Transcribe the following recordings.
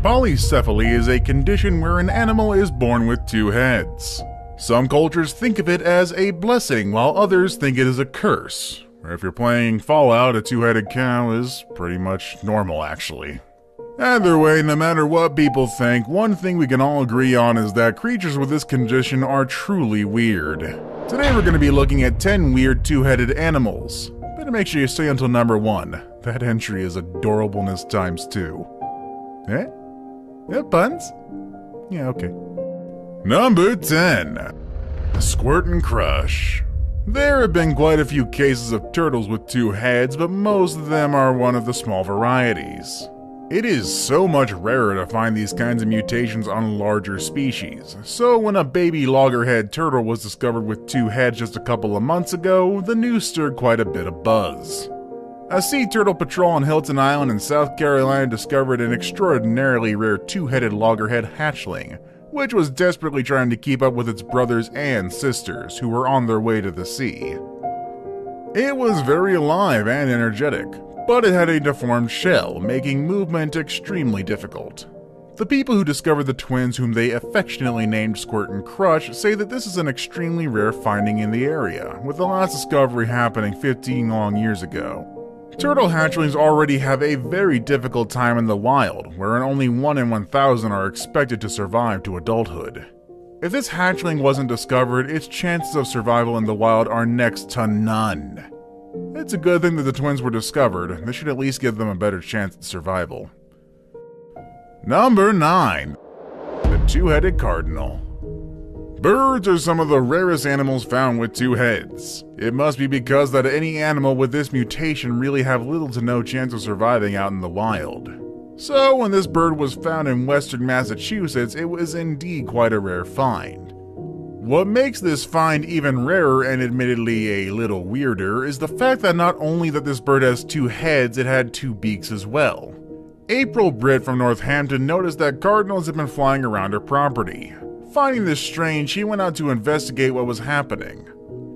Polycephaly is a condition where an animal is born with two heads. Some cultures think of it as a blessing, while others think it is a curse. If you're playing Fallout, a two-headed cow is pretty much normal, actually. Either way, no matter what people think, one thing we can all agree on is that creatures with this condition are truly weird. Today we're going to be looking at 10 weird two-headed animals. Better make sure you stay until number 1. That entry is adorableness times 2. Eh? Yeah, puns? Yeah, okay. Number 10. Squirt and Crush. There have been quite a few cases of turtles with two heads, but most of them are one of the small varieties. It is so much rarer to find these kinds of mutations on larger species, so when a baby loggerhead turtle was discovered with two heads just a couple of months ago, the news stirred quite a bit of buzz. A sea turtle patrol on Hilton Island in South Carolina discovered an extraordinarily rare two-headed loggerhead hatchling, which was desperately trying to keep up with its brothers and sisters, who were on their way to the sea. It was very alive and energetic, but it had a deformed shell, making movement extremely difficult. The people who discovered the twins, whom they affectionately named Squirt and Crush, say that this is an extremely rare finding in the area, with the last discovery happening 15 long years ago. Turtle hatchlings already have a very difficult time in the wild, where only 1 in 1,000 are expected to survive to adulthood. If this hatchling wasn't discovered, its chances of survival in the wild are next to none. It's a good thing that the twins were discovered. This should at least give them a better chance at survival. Number 9. The two-headed cardinal. Birds are some of the rarest animals found with two heads. It must be because that any animal with this mutation really have little to no chance of surviving out in the wild. So when this bird was found in western Massachusetts, it was indeed quite a rare find. What makes this find even rarer and admittedly a little weirder is the fact that not only that this bird has two heads, it had two beaks as well. April Britt from Northampton noticed that cardinals had been flying around her property. Finding this strange, she went out to investigate what was happening.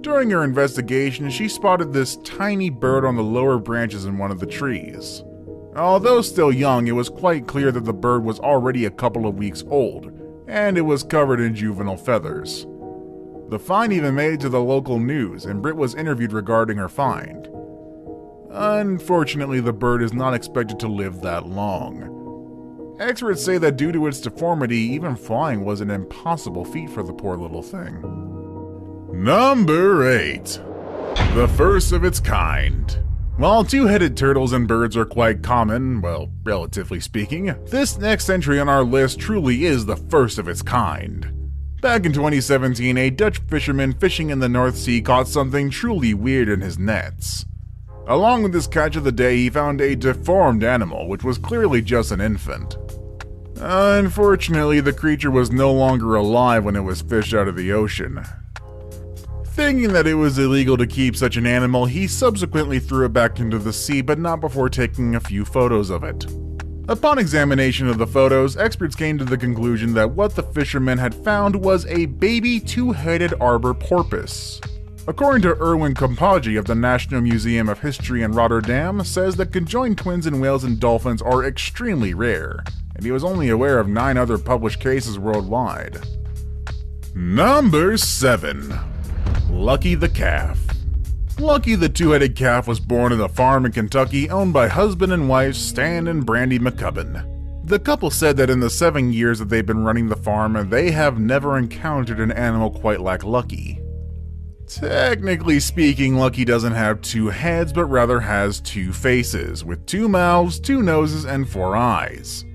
During her investigation, she spotted this tiny bird on the lower branches in one of the trees. Although still young, it was quite clear that the bird was already a couple of weeks old, and it was covered in juvenile feathers. The find even made it to the local news, and Britt was interviewed regarding her find. Unfortunately, the bird is not expected to live that long. Experts say that due to its deformity, even flying was an impossible feat for the poor little thing. Number 8. The first of its kind. While two-headed turtles and birds are quite common, well, relatively speaking, this next entry on our list truly is the first of its kind. Back in 2017, a Dutch fisherman fishing in the North Sea caught something truly weird in his nets. Along with his catch of the day, he found a deformed animal, which was clearly just an infant. Unfortunately, the creature was no longer alive when it was fished out of the ocean. Thinking that it was illegal to keep such an animal, he subsequently threw it back into the sea, but not before taking a few photos of it. Upon examination of the photos, experts came to the conclusion that what the fisherman had found was a baby two-headed arbor porpoise. According to Erwin Kompagi of the National Museum of History in Rotterdam, says that conjoined twins in whales and dolphins are extremely rare, and he was only aware of 9 other published cases worldwide. Number 7. Lucky the Calf. Lucky the two-headed calf was born at a farm in Kentucky owned by husband and wife Stan and Brandy McCubbin. The couple said that in the 7 years that they've been running the farm, they have never encountered an animal quite like Lucky. Technically speaking, Lucky doesn't have two heads, but rather has two faces, with 2 mouths, 2 noses, and 4 eyes.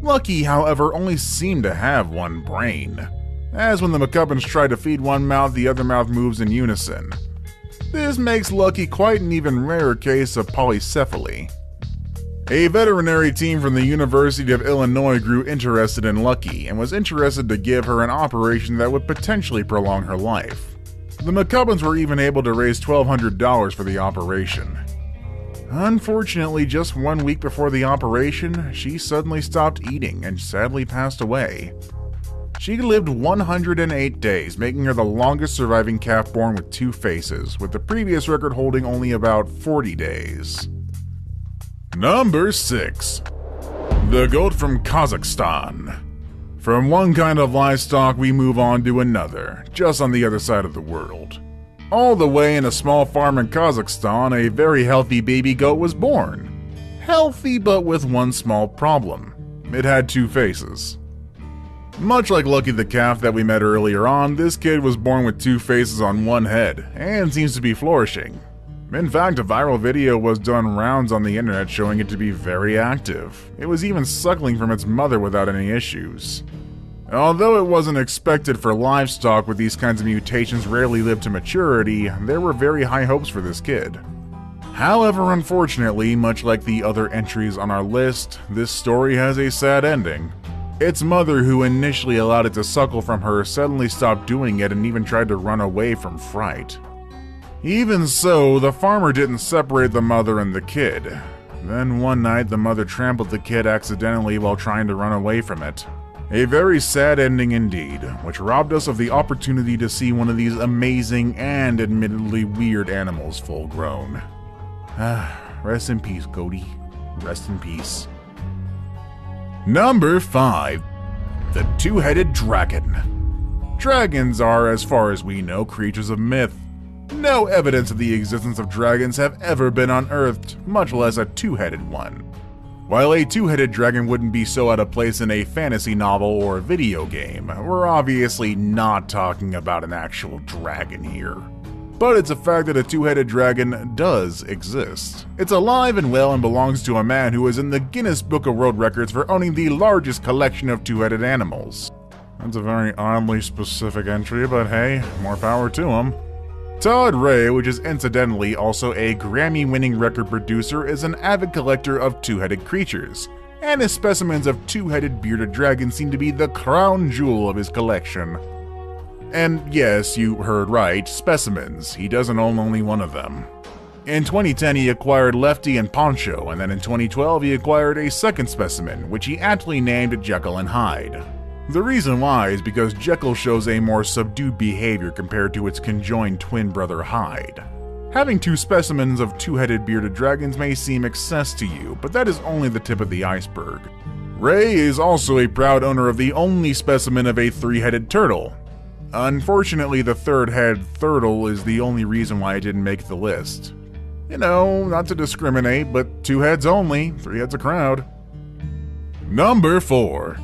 Lucky, however, only seemed to have 1 brain, as when the McCubbins try to feed one mouth, the other mouth moves in unison. This makes Lucky quite an even rarer case of polycephaly. A veterinary team from the University of Illinois grew interested in Lucky and was interested to give her an operation that would potentially prolong her life. The McCubbins were even able to raise $1,200 for the operation. Unfortunately, just 1 week before the operation, she suddenly stopped eating and sadly passed away. She lived 108 days, making her the longest surviving calf born with 2 faces, with the previous record holding only about 40 days. Number 6. The goat from Kazakhstan. From one kind of livestock we move on to another, just on the other side of the world. All the way in a small farm in Kazakhstan, a very healthy baby goat was born. Healthy, but with one small problem. It had two faces. Much like Lucky the calf that we met earlier on, this kid was born with two faces on one head, and seems to be flourishing. In fact, a viral video was done rounds on the internet showing it to be very active. It was even suckling from its mother without any issues. Although it wasn't expected for livestock with these kinds of mutations rarely live to maturity, there were very high hopes for this kid. However, unfortunately, much like the other entries on our list, this story has a sad ending. Its mother, who initially allowed it to suckle from her, suddenly stopped doing it and even tried to run away from fright. Even so, the farmer didn't separate the mother and the kid. Then one night, the mother trampled the kid accidentally while trying to run away from it. A very sad ending indeed, which robbed us of the opportunity to see one of these amazing and admittedly weird animals full grown. Rest in peace, Goaty. Rest in peace. Number 5. The Two-Headed Dragon. Dragons are, as far as we know, creatures of myth. No evidence of the existence of dragons have ever been unearthed, much less a two-headed one. While a two-headed dragon wouldn't be so out of place in a fantasy novel or video game, we're obviously not talking about an actual dragon here. But it's a fact that a two-headed dragon does exist. It's alive and well and belongs to a man who is in the Guinness Book of World Records for owning the largest collection of two-headed animals. That's a very oddly specific entry, but hey, more power to him. Todd Ray, which is incidentally also a Grammy-winning record producer, is an avid collector of two-headed creatures, and his specimens of two-headed bearded dragons seem to be the crown jewel of his collection. And yes, you heard right, specimens. He doesn't own only one of them. In 2010, he acquired Lefty and Poncho, and then in 2012, he acquired a second specimen, which he aptly named Jekyll and Hyde. The reason why is because Jekyll shows a more subdued behavior compared to its conjoined twin brother Hyde. Having two specimens of two-headed bearded dragons may seem excess to you, but that is only the tip of the iceberg. Ray is also a proud owner of the only specimen of a three-headed turtle. Unfortunately, the third-head turtle is the only reason why it didn't make the list. You know, not to discriminate, but two heads only, three heads a crowd. Number 4.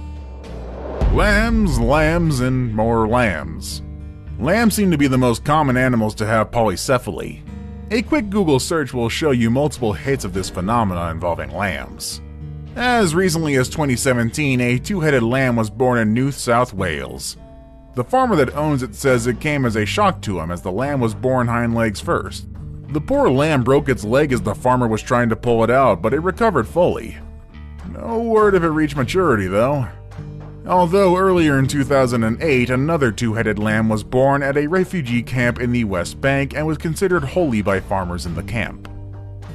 Lambs, lambs, and more lambs. Lambs seem to be the most common animals to have polycephaly. A quick Google search will show you multiple hits of this phenomena involving lambs. As recently as 2017, a two-headed lamb was born in New South Wales. The farmer that owns it says it came as a shock to him as the lamb was born hind legs first. The poor lamb broke its leg as the farmer was trying to pull it out, but it recovered fully. No word if it reached maturity though. Although earlier in 2008, another two-headed lamb was born at a refugee camp in the West Bank and was considered holy by farmers in the camp.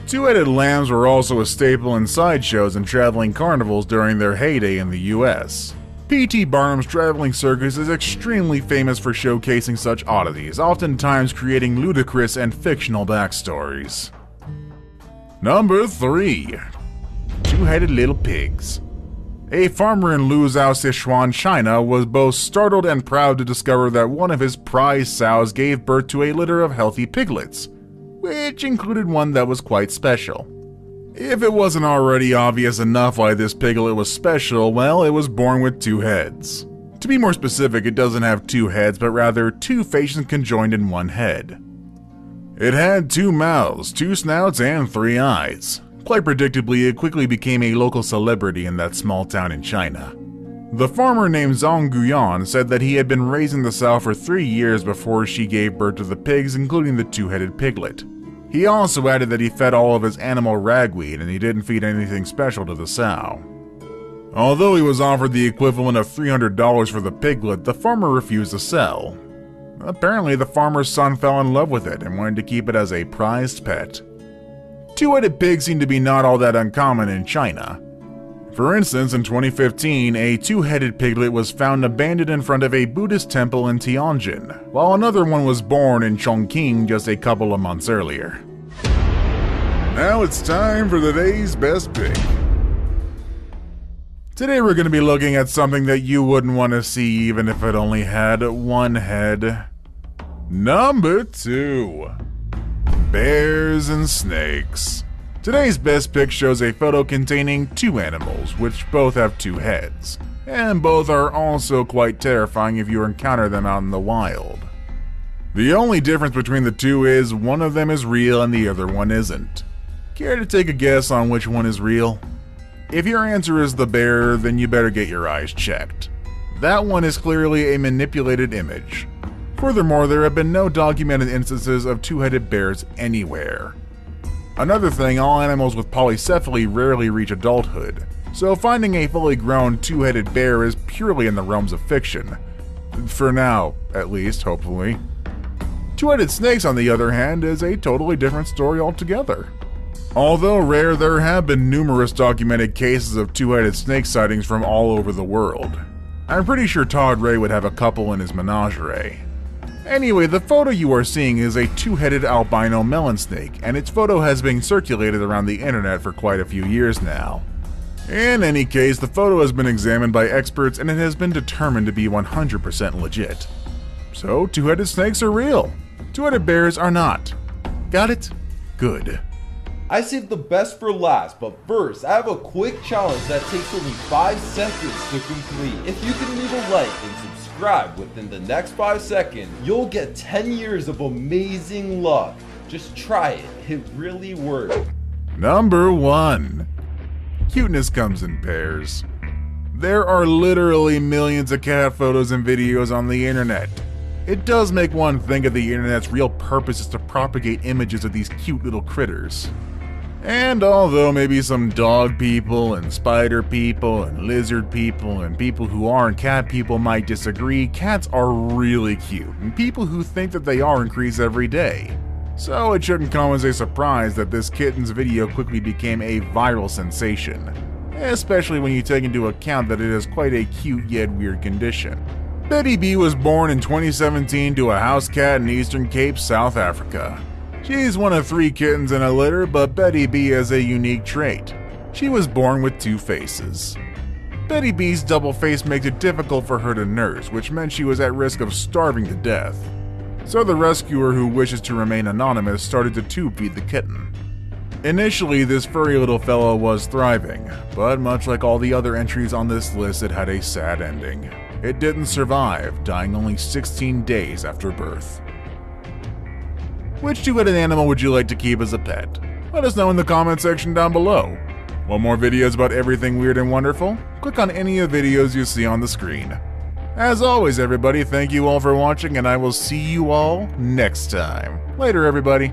Two-headed lambs were also a staple in sideshows and traveling carnivals during their heyday in the US. P.T. Barnum's traveling circus is extremely famous for showcasing such oddities, oftentimes creating ludicrous and fictional backstories. Number 3. Two-headed little pigs. A farmer in Luzhou, Sichuan, China was both startled and proud to discover that one of his prize sows gave birth to a litter of healthy piglets, which included one that was quite special. If it wasn't already obvious enough why this piglet was special, well, it was born with two heads. To be more specific, it doesn't have two heads, but rather two faces conjoined in one head. It had two mouths, two snouts, and three eyes. Quite predictably, it quickly became a local celebrity in that small town in China. The farmer named Zhang Guyan said that he had been raising the sow for 3 years before she gave birth to the pigs, including the two-headed piglet. He also added that he fed all of his animal ragweed and he didn't feed anything special to the sow. Although he was offered the equivalent of $300 for the piglet, the farmer refused to sell. Apparently, the farmer's son fell in love with it and wanted to keep it as a prized pet. Two-headed pigs seem to be not all that uncommon in China. For instance, in 2015, a two-headed piglet was found abandoned in front of a Buddhist temple in Tianjin, while another one was born in Chongqing just a couple of months earlier. Now it's time for the day's best pick. Today we're going to be looking at something that you wouldn't want to see even if it only had one head. Number 2. Bears and snakes. Today's best pick shows a photo containing 2 animals, which both have 2 heads, and both are also quite terrifying if you encounter them out in the wild. The only difference between the 2 is one of them is real and the other one isn't. Care to take a guess on which one is real? If your answer is the bear, then you better get your eyes checked. That one is clearly a manipulated image. Furthermore, there have been no documented instances of 2-headed bears anywhere. Another thing, all animals with polycephaly rarely reach adulthood, so finding a fully grown 2-headed bear is purely in the realms of fiction. For now, at least, hopefully. 2-headed snakes, on the other hand, is a totally different story altogether. Although rare, there have been numerous documented cases of 2-headed snake sightings from all over the world. I'm pretty sure Todd Ray would have a couple in his menagerie. Anyway, the photo you are seeing is a 2-headed albino melon snake, and its photo has been circulated around the internet for quite a few years now. In any case, the photo has been examined by experts and it has been determined to be 100% legit. So, 2-headed snakes are real. 2-headed bears are not. Got it? Good. I saved the best for last, but first, I have a quick challenge that takes only 5 seconds to complete. If you can leave a like and subscribe within the next 5 seconds, you'll get 10 years of amazing luck. Just try it, it really works. Number 1. Cuteness comes in pairs. There are literally millions of cat photos and videos on the internet. It does make one think of the internet's real purpose is to propagate images of these cute little critters. And although maybe some dog people and spider people and lizard people and people who aren't cat people might disagree, cats are really cute, and people who think that they are increase every day. So it shouldn't come as a surprise that this kitten's video quickly became a viral sensation, especially when you take into account that it is quite a cute yet weird condition. Betty B was born in 2017 to a house cat in Eastern Cape, South Africa. She's one of 3 kittens in a litter, but Betty B has a unique trait. She was born with 2 faces. Betty B's double face makes it difficult for her to nurse, which meant she was at risk of starving to death. So the rescuer, who wishes to remain anonymous, started to tube feed the kitten. Initially, this furry little fellow was thriving, but much like all the other entries on this list, it had a sad ending. It didn't survive, dying only 16 days after birth. Which 2-headed animal would you like to keep as a pet? Let us know in the comment section down below. Want more videos about everything weird and wonderful? Click on any of the videos you see on the screen. As always, everybody, thank you all for watching, and I will see you all next time. Later, everybody.